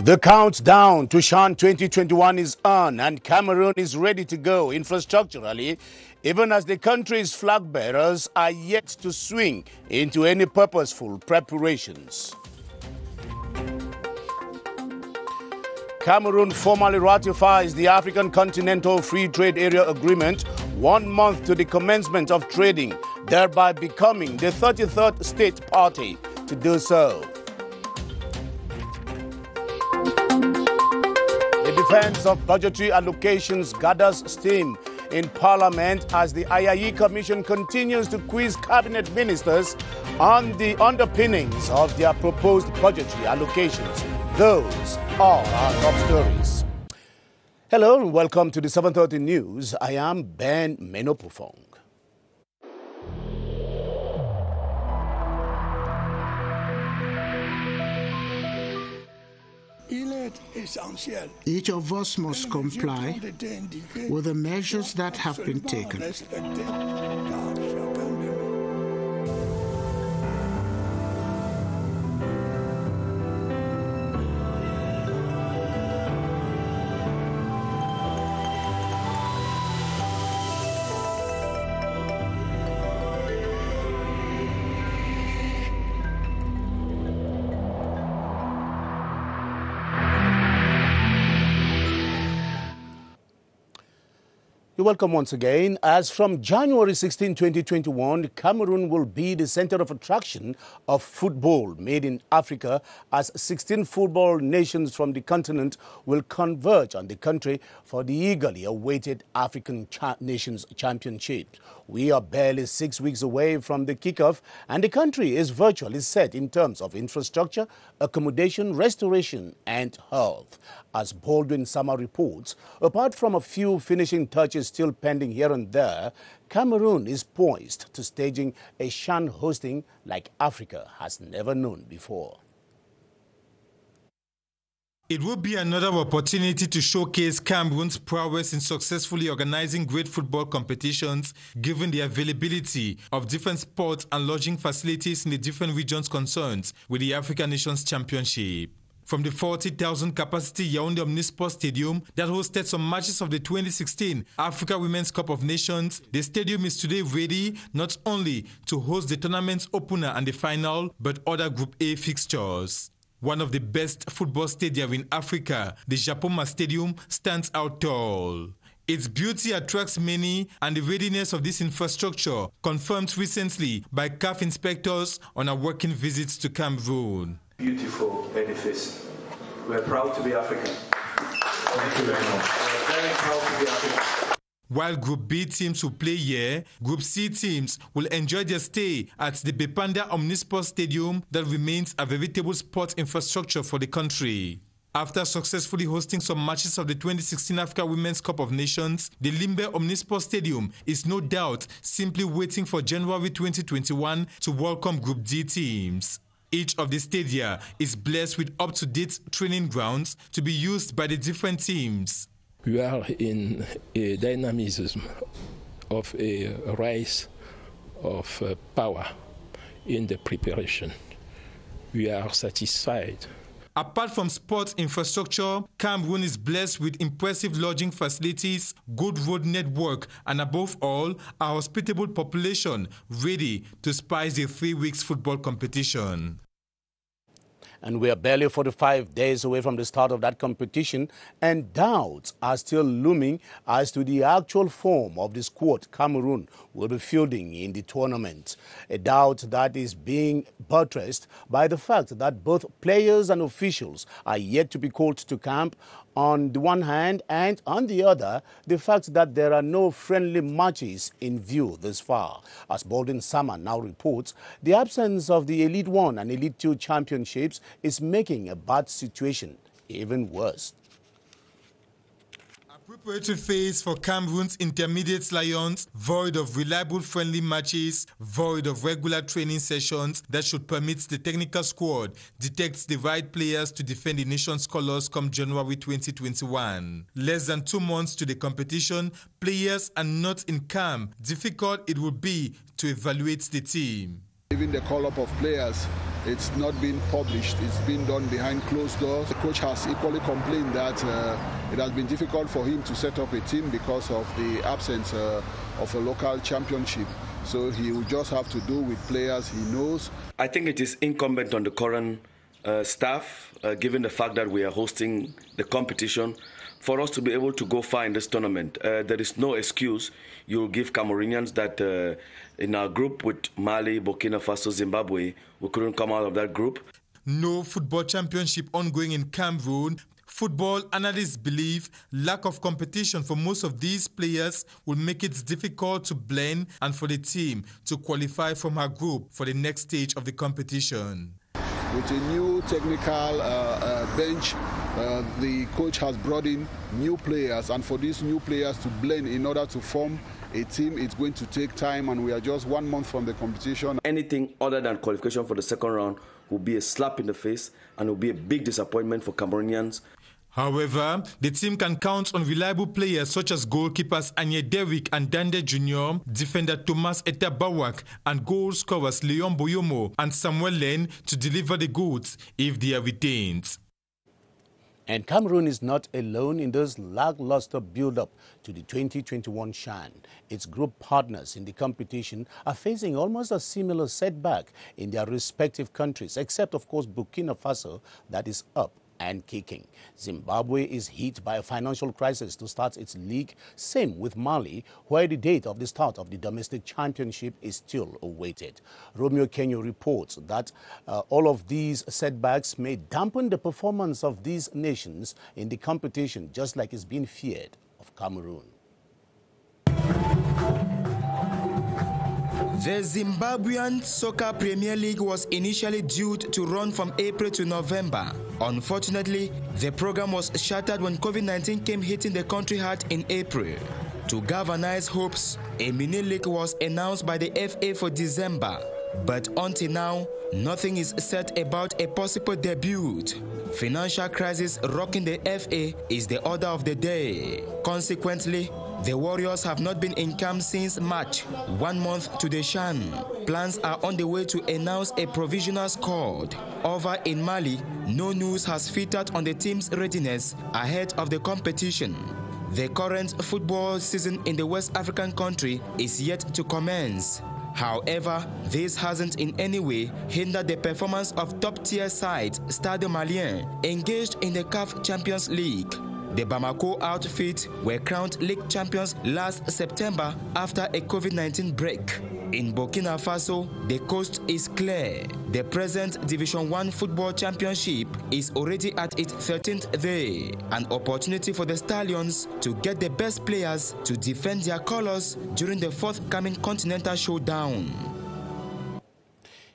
The countdown to CHAN 2021 is on and Cameroon is ready to go infrastructurally, even as the country's flag bearers are yet to swing into any purposeful preparations. Cameroon formally ratifies the African Continental Free Trade Area Agreement 1 month to the commencement of trading, thereby becoming the 33rd state party to do so. The defense of budgetary allocations gathers steam in Parliament as the IIE Commission continues to quiz cabinet ministers on the underpinnings of their proposed budgetary allocations. Those are our top stories. Hello and welcome to the 7:30 News. I am Ben Menopufong. Each of us must comply with the measures that have been taken. You're welcome once again. As from January 16, 2021, Cameroon will be the center of attraction of football made in Africa as 16 football nations from the continent will converge on the country for the eagerly awaited African Nations Championship. We are barely 6 weeks away from the kickoff, and the country is virtually set in terms of infrastructure, accommodation, restoration, and health. As Baldwin Sama reports, apart from a few finishing touches still pending here and there, Cameroon is poised to staging a CHAN hosting like Africa has never known before. It will be another opportunity to showcase Cameroon's prowess in successfully organizing great football competitions, given the availability of different sports and lodging facilities in the different regions concerned with the African Nations Championship. From the 40,000 capacity Yaoundé Omnisport Stadium that hosted some matches of the 2016 Africa Women's Cup of Nations, the stadium is today ready not only to host the tournament's opener and the final, but other Group A fixtures. One of the best football stadiums in Africa, the Japoma Stadium, stands out tall. Its beauty attracts many, and the readiness of this infrastructure confirmed recently by CAF inspectors on a working visit to Cameroon. Beautiful edifice. We're proud to be African. Thank you very much. We're very proud to be African. While Group B teams will play here, Group C teams will enjoy their stay at the Bepanda Omnisport Stadium that remains a veritable sport infrastructure for the country. After successfully hosting some matches of the 2016 Africa Women's Cup of Nations, the Limbe Omnisport Stadium is no doubt simply waiting for January 2021 to welcome Group D teams. Each of the stadia is blessed with up-to-date training grounds to be used by the different teams. We are in a dynamism of a rise of power in the preparation. We are satisfied. Apart from sports infrastructure, Cameroon is blessed with impressive lodging facilities, good road network, and above all, a hospitable population ready to spice the 3 weeks football competition. And we are barely 45 days away from the start of that competition, and doubts are still looming as to the actual form of the squad Cameroon will be fielding in the tournament. A doubt that is being buttressed by the fact that both players and officials are yet to be called to camp on the one hand, and on the other, the fact that there are no friendly matches in view this far. As Baldwin Sama now reports, the absence of the Elite 1 and Elite 2 championships is making a bad situation even worse. Preparatory phase for Cameroon's intermediate Lions, void of reliable friendly matches, void of regular training sessions that should permit the technical squad detect the right players to defend the nation's colors come January 2021. Less than 2 months to the competition, players are not in camp. Difficult it will be to evaluate the team. Even the call-up of players it's not been published. It's been done behind closed doors. The coach has equally complained that it has been difficult for him to set up a team because of the absence of a local championship. So he will just have to do with players he knows. I think it is incumbent on the current staff, given the fact that we are hosting the competition, for us to be able to go far in this tournament. There is no excuse you will give Cameroonians that in our group with Mali, Burkina Faso, Zimbabwe, we couldn't come out of that group. No football championship ongoing in Cameroon. Football analysts believe lack of competition for most of these players will make it difficult to blend and for the team to qualify from her group for the next stage of the competition. With a new technical bench, the coach has brought in new players, and for these new players to blend in order to form a team, it's going to take time, and we are just 1 month from the competition. Anything other than qualification for the second round will be a slap in the face and will be a big disappointment for Cameroonians. However, the team can count on reliable players such as goalkeepers Anye Derrick and Dande Jr., defender Thomas Etabawak, and goal scorers Leon Boyomo and Samuel Len to deliver the goods if they are retained. And Cameroon is not alone in this lackluster build-up to the 2021 CHAN. Its group partners in the competition are facing almost a similar setback in their respective countries, except, of course, Burkina Faso, that is up and kicking. Zimbabwe is hit by a financial crisis to start its league. Same with Mali, where the date of the start of the domestic championship is still awaited. Romeo Kenyo reports that all of these setbacks may dampen the performance of these nations in the competition, just like it's been feared of Cameroon. The Zimbabwean Soccer Premier League was initially due to run from April to November. Unfortunately, the program was shattered when COVID-19 came hitting the country hard in April. To galvanize hopes, a mini league was announced by the FA for December. But until now, nothing is said about a possible debut. Financial crisis rocking the FA is the order of the day. Consequently, the Warriors have not been in camp since March, 1 month to the CHAN. Plans are on the way to announce a provisional squad. Over in Mali, no news has filtered on the team's readiness ahead of the competition. The current football season in the West African country is yet to commence. However, this hasn't in any way hindered the performance of top-tier sides Stade Malien engaged in the CAF Champions League. The Bamako outfit were crowned league champions last September after a COVID-19 break. In Burkina Faso, the coast is clear. The present Division 1 Football Championship is already at its 13th day, an opportunity for the Stallions to get the best players to defend their colors during the forthcoming Continental Showdown.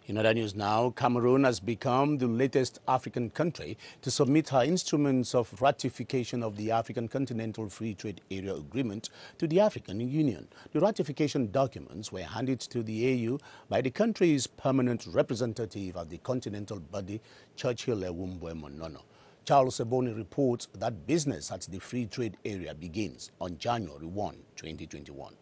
In other news now, Cameroon has become the latest African country to submit her instruments of ratification of the African Continental Free Trade Area Agreement to the African Union. The ratification documents were handed to the AU by the country's permanent representative at the continental body, Churchill Ewumbwe Monono. Charles Eboni reports that business at the Free Trade Area begins on January 1, 2021.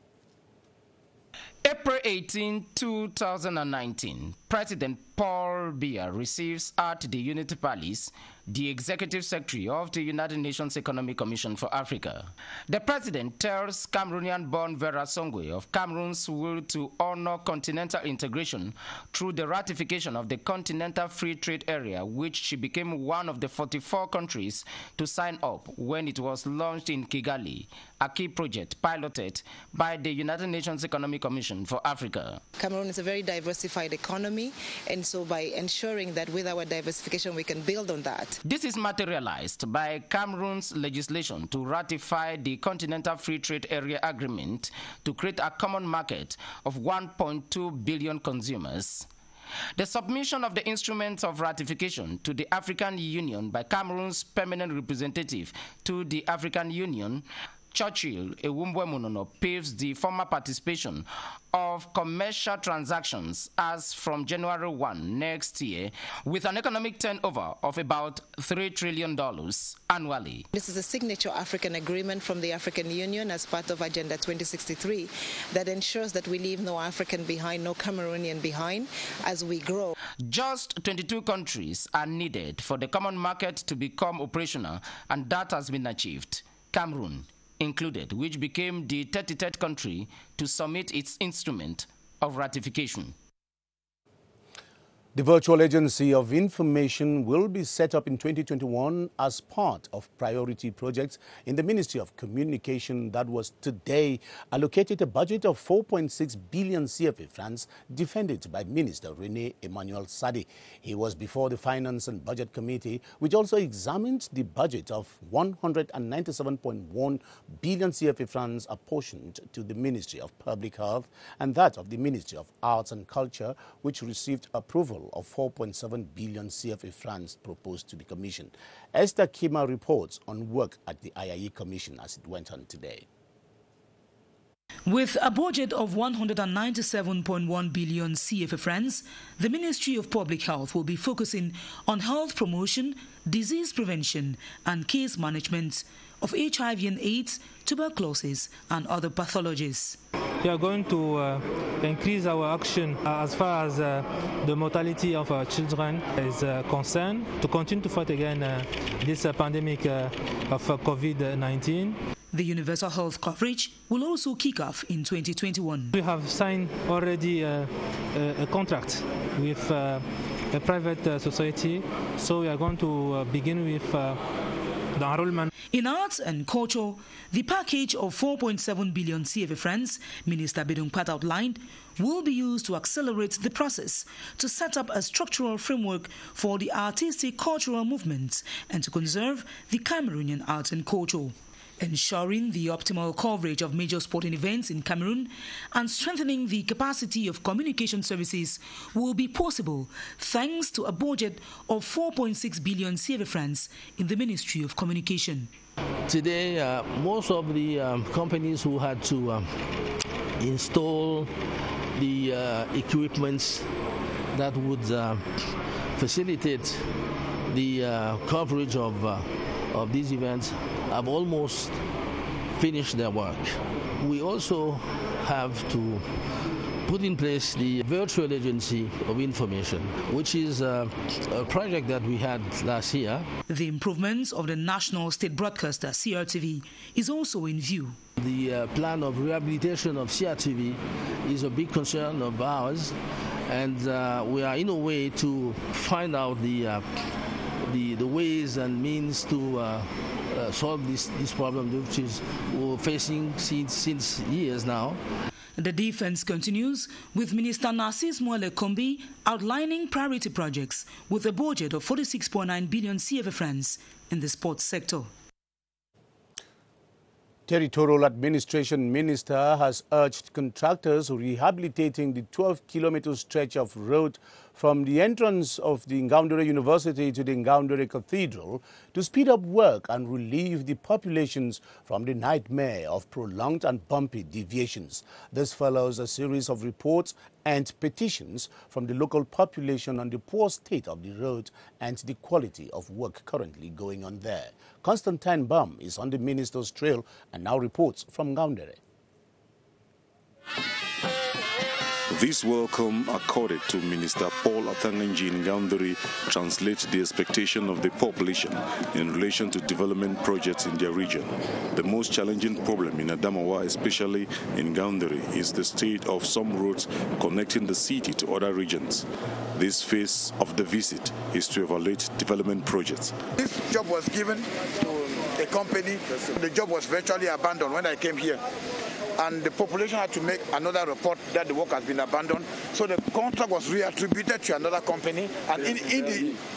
April 18, 2019, President Paul Biya receives at the Unity Palace the Executive Secretary of the United Nations Economic Commission for Africa. The President tells Cameroonian-born Vera Songwe of Cameroon's will to honor continental integration through the ratification of the Continental Free Trade Area, which she became one of the 44 countries to sign up when it was launched in Kigali, a key project piloted by the United Nations Economic Commission for Africa. Cameroon is a very diversified economy, and so by ensuring that with our diversification we can build on that. This is materialized by Cameroon's legislation to ratify the Continental Free Trade Area Agreement to create a common market of 1.2 billion consumers. The submission of the instruments of ratification to the African Union by Cameroon's permanent representative to the African Union, Churchill Ewumbwe paves the former participation of commercial transactions as from January 1 next year, with an economic turnover of about $3 trillion annually. This is a signature African agreement from the African Union as part of Agenda 2063 that ensures that we leave no African behind, no Cameroonian behind as we grow. Just 22 countries are needed for the common market to become operational, and that has been achieved. Cameroon included, which became the 33rd country to submit its instrument of ratification. The Virtual Agency of Information will be set up in 2021 as part of priority projects in the Ministry of Communication that was today allocated a budget of 4.6 billion CFA francs, defended by Minister René Emmanuel Sadi. He was before the Finance and Budget Committee, which also examined the budget of 197.1 billion CFA francs apportioned to the Ministry of Public Health and that of the Ministry of Arts and Culture, which received approval of 4.7 billion CFA francs proposed to be commissioned. Esther Kima reports on work at the IIE Commission as it went on today. With a budget of 197.1 billion CFA francs, the Ministry of Public Health will be focusing on health promotion, disease prevention and case management of HIV and AIDS, tuberculosis and other pathologies. We are going to increase our action as far as the mortality of our children is concerned, to continue to fight against this pandemic of COVID-19. The universal health coverage will also kick off in 2021. We have signed already a contract with a private society, so we are going to begin with the enrollment. In arts and culture, the package of 4.7 billion CFA francs Minister Bedungpat outlined will be used to accelerate the process to set up a structural framework for the artistic cultural movements and to conserve the Cameroonian arts and culture. Ensuring the optimal coverage of major sporting events in Cameroon and strengthening the capacity of communication services will be possible thanks to a budget of 4.6 billion CFA francs in the Ministry of Communication. Today, most of the companies who had to install the equipments that would facilitate the coverage of these events have almost finished their work. We also have to put in place the Virtual Agency of Information, which is a project that we had last year. The improvements of the national state broadcaster, CRTV, is also in view. The plan of rehabilitation of CRTV is a big concern of ours, and we are in a way to find out the ways and means to solve this problem, which is we're facing since years now. The defense continues, with Minister Narcisse Moale Kombi outlining priority projects with a budget of 46.9 billion CFA francs in the sports sector. Territorial Administration Minister has urged contractors rehabilitating the 12-kilometer stretch of road from the entrance of the Ngaoundéré University to the Ngaoundéré Cathedral to speed up work and relieve the populations from the nightmare of prolonged and bumpy deviations. This follows a series of reports and petitions from the local population on the poor state of the road and the quality of work currently going on there. Constantine Bam is on the minister's trail and now reports from Ngaoundéré. This welcome accorded to Minister Paul Athanganji in Ngaoundéré translates the expectation of the population in relation to development projects in their region. The most challenging problem in Adamawa, especially in Ngaoundéré, is the state of some roads connecting the city to other regions. This phase of the visit is to evaluate development projects. This job was given to a company. The job was virtually abandoned when I came here. And the population had to make another report that the work has been abandoned. So the contract was reattributed to another company, an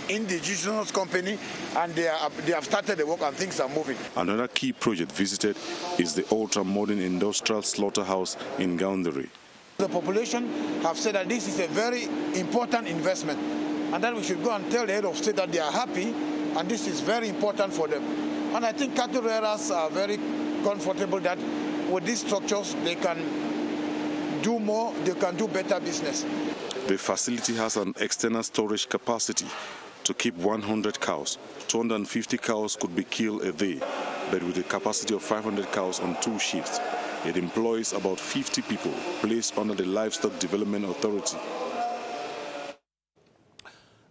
indigenous company, and they have started the work and things are moving. Another key project visited is the ultra-modern industrial slaughterhouse in Ngaoundéré. The population have said that this is a very important investment and that we should go and tell the head of state that they are happy and this is very important for them. And I think cattle rearers are very comfortable that with these structures they can do more, they can do better business. The facility has an external storage capacity to keep 100 cows. 250 cows could be killed a day, but with a capacity of 500 cows on 2 shifts. It employs about 50 people placed under the Livestock Development Authority.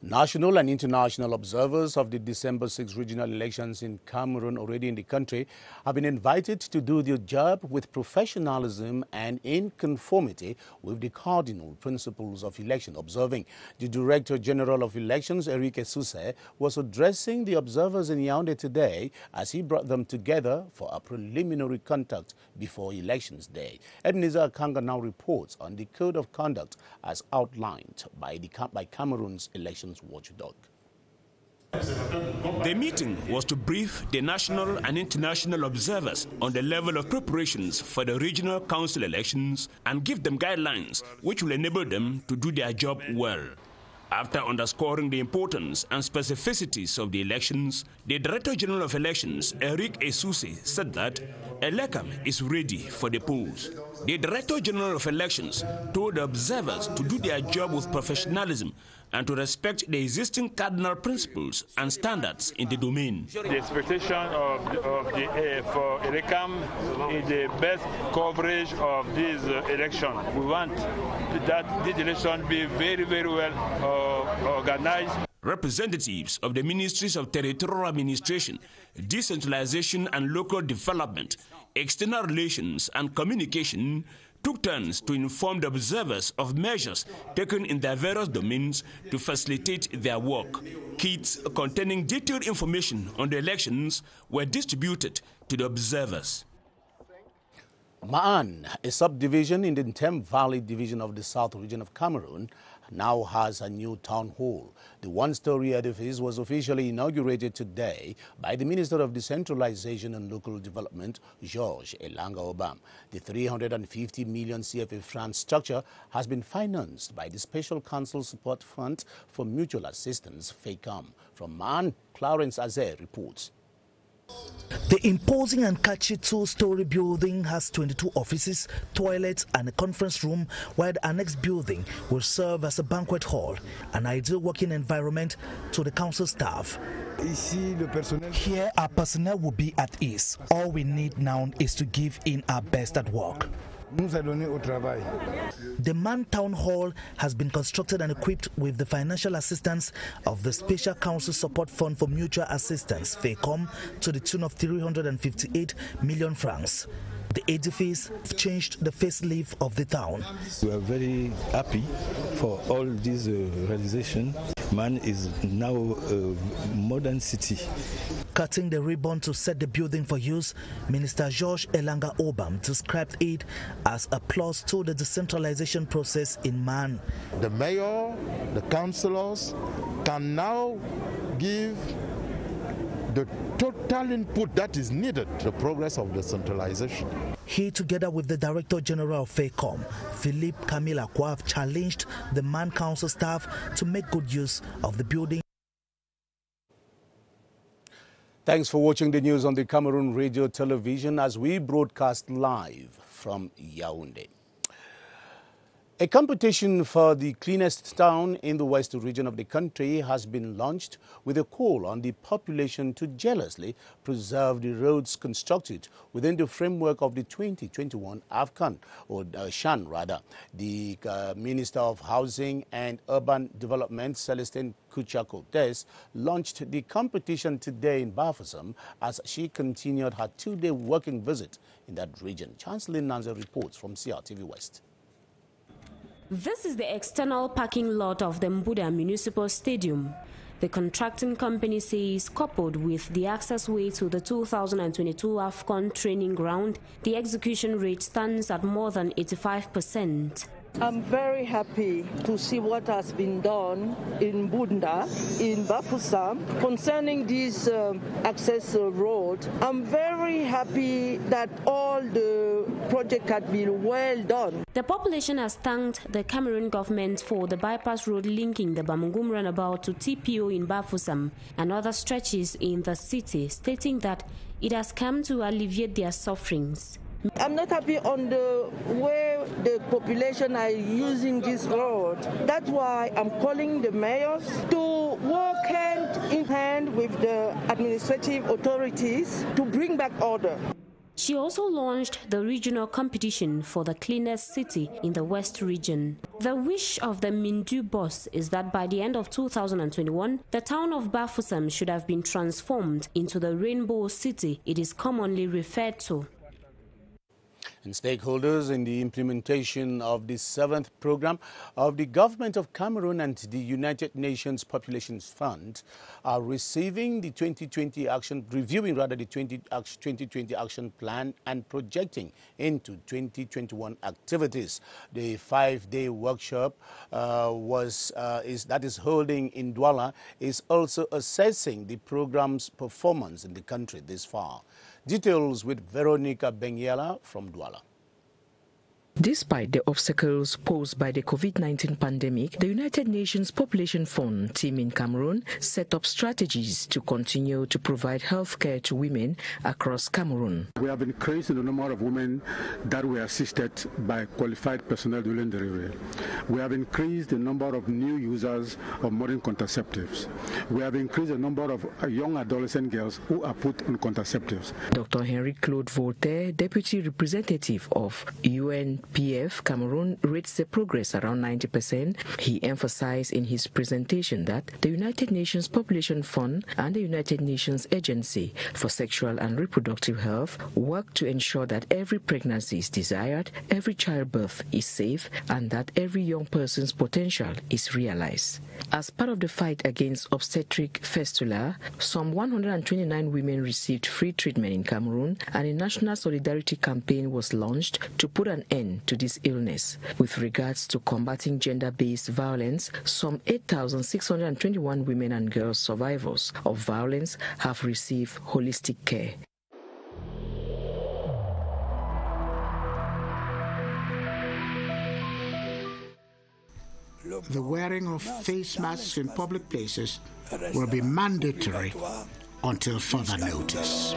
National and international observers of the December 6 regional elections in Cameroon, already in the country, have been invited to do their job with professionalism and in conformity with the cardinal principles of election observing. The Director General of Elections, Eric Esuse, was addressing the observers in Yaoundé today as he brought them together for a preliminary contact before Elections Day. Ebenezer Akanga now reports on the code of conduct as outlined by Cameroon's election watchdog. The meeting was to brief the national and international observers on the level of preparations for the regional council elections and give them guidelines which will enable them to do their job well. After underscoring the importance and specificities of the elections, the Director General of Elections, Eric Esuse, said that Elecam is ready for the polls. The Director General of Elections told the observers to do their job with professionalism and to respect the existing cardinal principles and standards in the domain. The expectation for Elecam is the best coverage of this election. We want that this election be very, very well organized. Representatives of the Ministries of Territorial Administration, Decentralization and Local Development, External Relations and Communication took turns to inform the observers of measures taken in their various domains to facilitate their work. Kits containing detailed information on the elections were distributed to the observers. Ma'an, a subdivision in the Ntem Valley division of the South region of Cameroon, now has a new town hall. The one-story edifice was officially inaugurated today by the Minister of Decentralization and Local Development, Georges Elanga-Obam. The 350 million CFA franc structure has been financed by the Special Council Support Fund for Mutual Assistance, FACAM. From Man, Clarence Azer reports. The imposing and catchy two-story building has 22 offices, toilets and a conference room, while the annex building will serve as a banquet hall, an ideal working environment to the council staff. Here our personnel will be at ease. All we need now is to give in our best at work. The Man Town Hall has been constructed and equipped with the financial assistance of the Special Council Support Fund for Mutual Assistance, FACOM, to the tune of 358 million francs. The edifice changed the facelift of the town. We are very happy for all this realization. Man is now a modern city. Cutting the ribbon to set the building for use, Minister Georges Elanga-Obam described it as a plus to the decentralization process in Man. The mayor, the councillors can now give the total input that is needed to the progress of decentralization. He, together with the Director General of FACOM, Philippe Camille Acquav, challenged the Man Council staff to make good use of the building. Thanks for watching the news on the Cameroon Radio Television as we broadcast live from Yaoundé. A competition for the cleanest town in the west region of the country has been launched with a call on the population to jealously preserve the roads constructed within the framework of the 2021 Shan. The Minister of Housing and Urban Development, Celestine Kucha-Cortez, launched the competition today in Bafoussam as she continued her two-day working visit in that region. Chancellor Nanza reports from CRTV West. This is the external parking lot of the Mbuda Municipal Stadium. The contracting company says, coupled with the access way to the 2022 AFCON training ground, the execution rate stands at more than 85%. I'm very happy to see what has been done in Bunda, in Bafoussam, concerning this access road. I'm very happy that all the project had been well done. The population has thanked the Cameroon government for the bypass road linking the Bamungum runabout to TPO in Bafoussam and other stretches in the city, stating that it has come to alleviate their sufferings. I'm not happy on the way the population are using this road. That's why I'm calling the mayors to work hand in hand with the administrative authorities to bring back order. She also launched the regional competition for the cleanest city in the West region. The wish of the Mindu boss is that by the end of 2021, the town of Bafoussam should have been transformed into the rainbow city it is commonly referred to. And stakeholders in the implementation of the 7th program of the Government of Cameroon and the United Nations Population Fund are reviewing the 2020 action plan and projecting into 2021 activities. The 5-day workshop that is holding in Douala is also assessing the program's performance in the country this far. Details with Veronica Benguela from Douala. Despite the obstacles posed by the COVID-19 pandemic, the United Nations Population Fund team in Cameroon set up strategies to continue to provide health care to women across Cameroon. We have increased the number of women that were assisted by qualified personnel during delivery. We have increased the number of new users of modern contraceptives. We have increased the number of young adolescent girls who are put on contraceptives. Dr. Henry Claude Voltaire, Deputy Representative of UNPF Cameroon, rates the progress around 90%. He emphasized in his presentation that the United Nations Population Fund and the United Nations Agency for Sexual and Reproductive Health work to ensure that every pregnancy is desired, every childbirth is safe, and that every young person's potential is realized. As part of the fight against obstetric fistula, some 129 women received free treatment in Cameroon, and a national solidarity campaign was launched to put an end to this illness. With regards to combating gender-based violence, some 8,621 women and girls survivors of violence have received holistic care. The wearing of face masks in public places will be mandatory until further notice.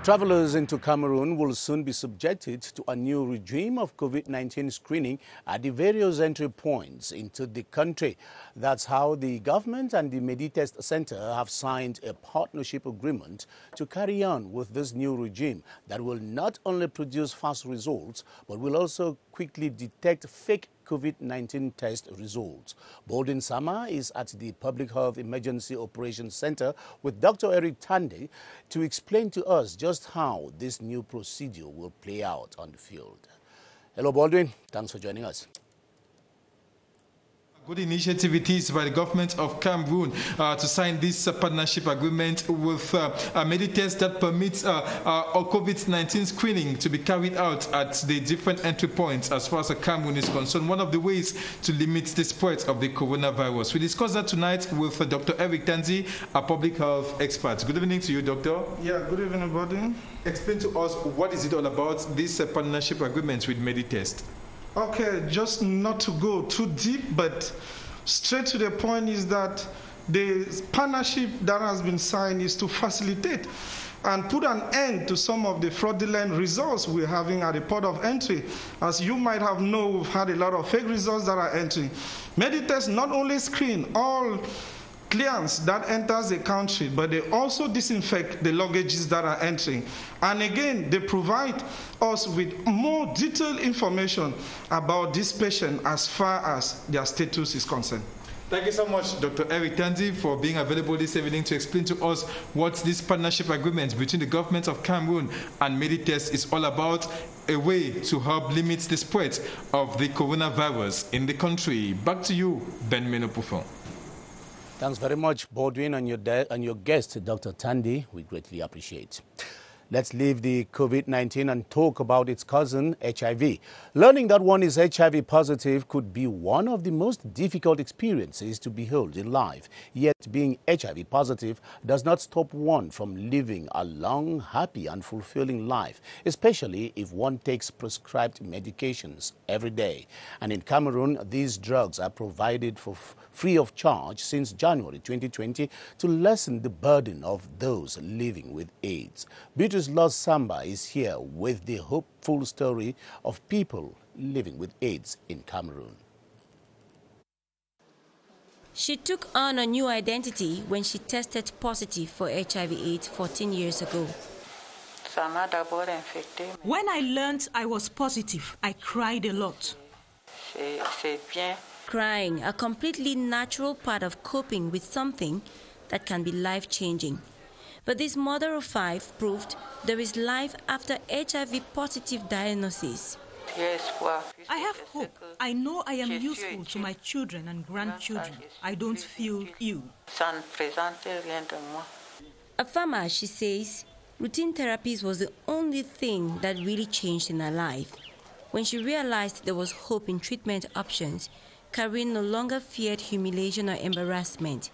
Travelers into Cameroon will soon be subjected to a new regime of COVID-19 screening at the various entry points into the country. That's how the government and the Meditest Center have signed a partnership agreement to carry on with this new regime that will not only produce fast results, but will also quickly detect fake COVID-19 test results. Bolden Sama is at the Public Health Emergency Operations Center with Dr. Eric Tande to explain to us just how this new procedure will play out on the field. Hello, Baldwin. Thanks for joining us. Good initiative it is by the government of Cameroon to sign this partnership agreement with Meditest that permits COVID-19 screening to be carried out at the different entry points as far as Cameroon is concerned. One of the ways to limit the spread of the coronavirus. We discussed that tonight with Dr. Eric Tanzi, a public health expert. Good evening to you, Doctor. Yeah, good evening, everybody. Explain to us what is it all about, this partnership agreement with Meditest. Okay, just not to go too deep, but straight to the point is that the partnership that has been signed is to facilitate and put an end to some of the fraudulent results we're having at the port of entry. As you might have known, we've had a lot of fake results that are entering. Meditest not only screen all clients that enters the country, but they also disinfect the luggages that are entering. And again, they provide us with more detailed information about this patient as far as their status is concerned. Thank you so much, Dr. Eric Tanzi, for being available this evening to explain to us what this partnership agreement between the government of Cameroon and Meditest is all about, a way to help limit the spread of the coronavirus in the country. Back to you, Ben Menopouffon. Thanks very much, Baldwin, and your guest, Dr. Tandy. We greatly appreciate. Let's leave the COVID-19 and talk about its cousin, HIV. Learning that one is HIV positive could be one of the most difficult experiences to behold in life. Yet being HIV positive does not stop one from living a long, happy and fulfilling life, especially if one takes prescribed medications every day. And in Cameroon, these drugs are provided for free of charge since January 2020 to lessen the burden of those living with AIDS. Beatrice Los Samba is here with the hopeful story of people living with AIDS in Cameroon. She took on a new identity when she tested positive for HIV/AIDS 14 years ago. When I learned I was positive, I cried a lot. Crying, a completely natural part of coping with something that can be life-changing. But this mother of 5 proved there is life after HIV-positive diagnosis. I have hope. I know I am useful to my children and grandchildren. I don't feel ill. A farmer, she says, routine therapies was the only thing that really changed in her life. When she realized there was hope in treatment options, Karen no longer feared humiliation or embarrassment.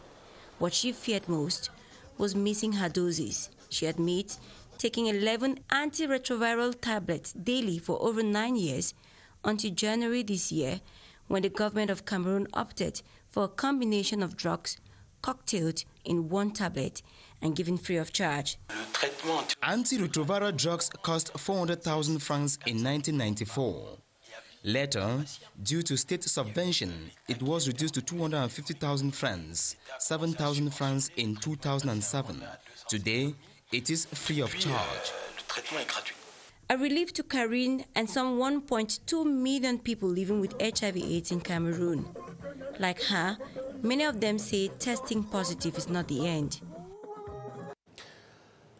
What she feared most was missing her doses. She admits taking 11 antiretroviral tablets daily for over 9 years until January this year, when the government of Cameroon opted for a combination of drugs cocktailed in one tablet and given free of charge. Antiretroviral drugs cost 400,000 francs in 1994. Later, due to state subvention, it was reduced to 250,000 francs, 7,000 francs in 2007. Today, it is free of charge. A relief to Karine and some 1.2 million people living with HIV/AIDS in Cameroon. Like her, many of them say testing positive is not the end.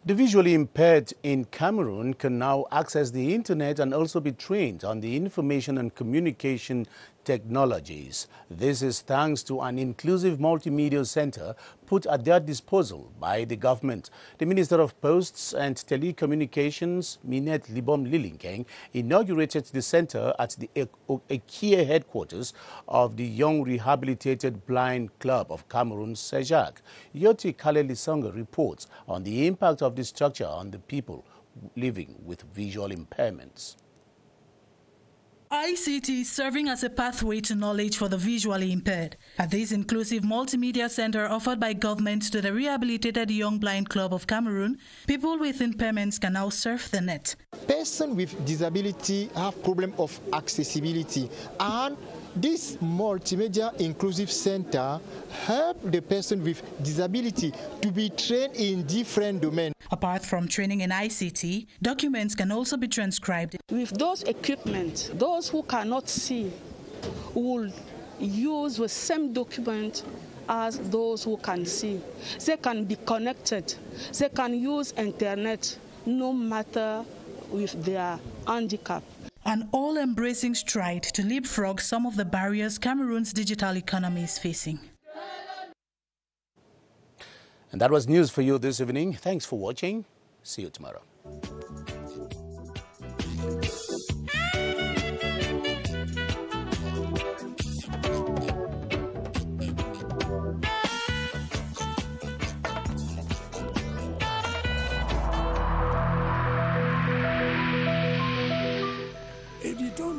The visually impaired in Cameroon can now access the internet and also be trained on the information and communication technologies. This is thanks to an inclusive multimedia center put at their disposal by the government. The Minister of Posts and Telecommunications, Minette Libom Lilinkeng, inaugurated the center at the Ekie headquarters of the Young Rehabilitated Blind Club of Cameroon, Sejak. Yoti Kalelisonga reports on the impact of the structure on the people living with visual impairments. ICT is serving as a pathway to knowledge for the visually impaired. At this inclusive multimedia center offered by government to the Rehabilitated Young Blind Club of Cameroon, people with impairments can now surf the net. Persons with disability have problem of accessibility, and this multimedia inclusive center help the person with disability to be trained in different domains. Apart from training in ICT, documents can also be transcribed. With those equipment, those who cannot see will use the same document as those who can see. They can be connected. They can use internet no matter with their handicap. An all-embracing stride to leapfrog some of the barriers Cameroon's digital economy is facing. And that was news for you this evening. Thanks for watching. See you tomorrow.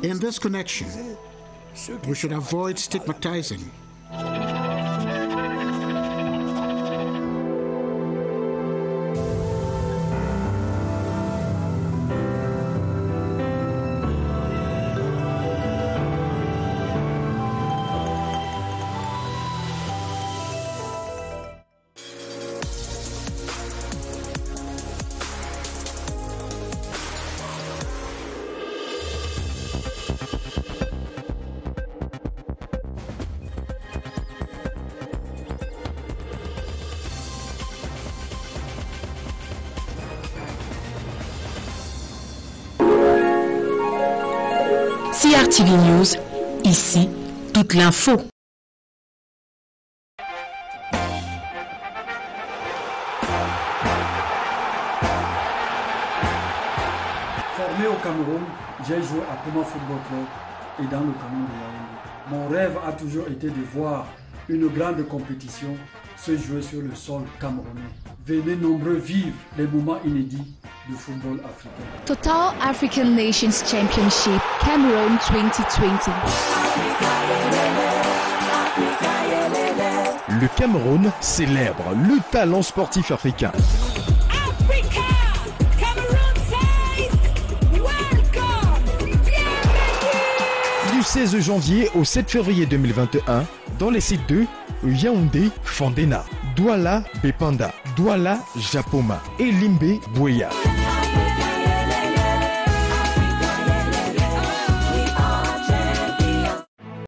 In this connection, we should avoid stigmatizing. CRTV News, ici, toute l'info. Formé au Cameroun, j'ai joué à Puma Football Club et dans le Cameroun de Yaoundé. Mon rêve a toujours été de voir une grande compétition se jouer sur le sol camerounais. Venez nombreux vivre les moments inédits du football africain. Total African Nations Championship Cameroon 2020. Le Cameroun célèbre le talent sportif africain. Du 16 janvier au 7 février 2021, dans les sites de Yaoundé, Fandena, Douala, Bepanda, Douala, Japoma et Limbe, Bouya.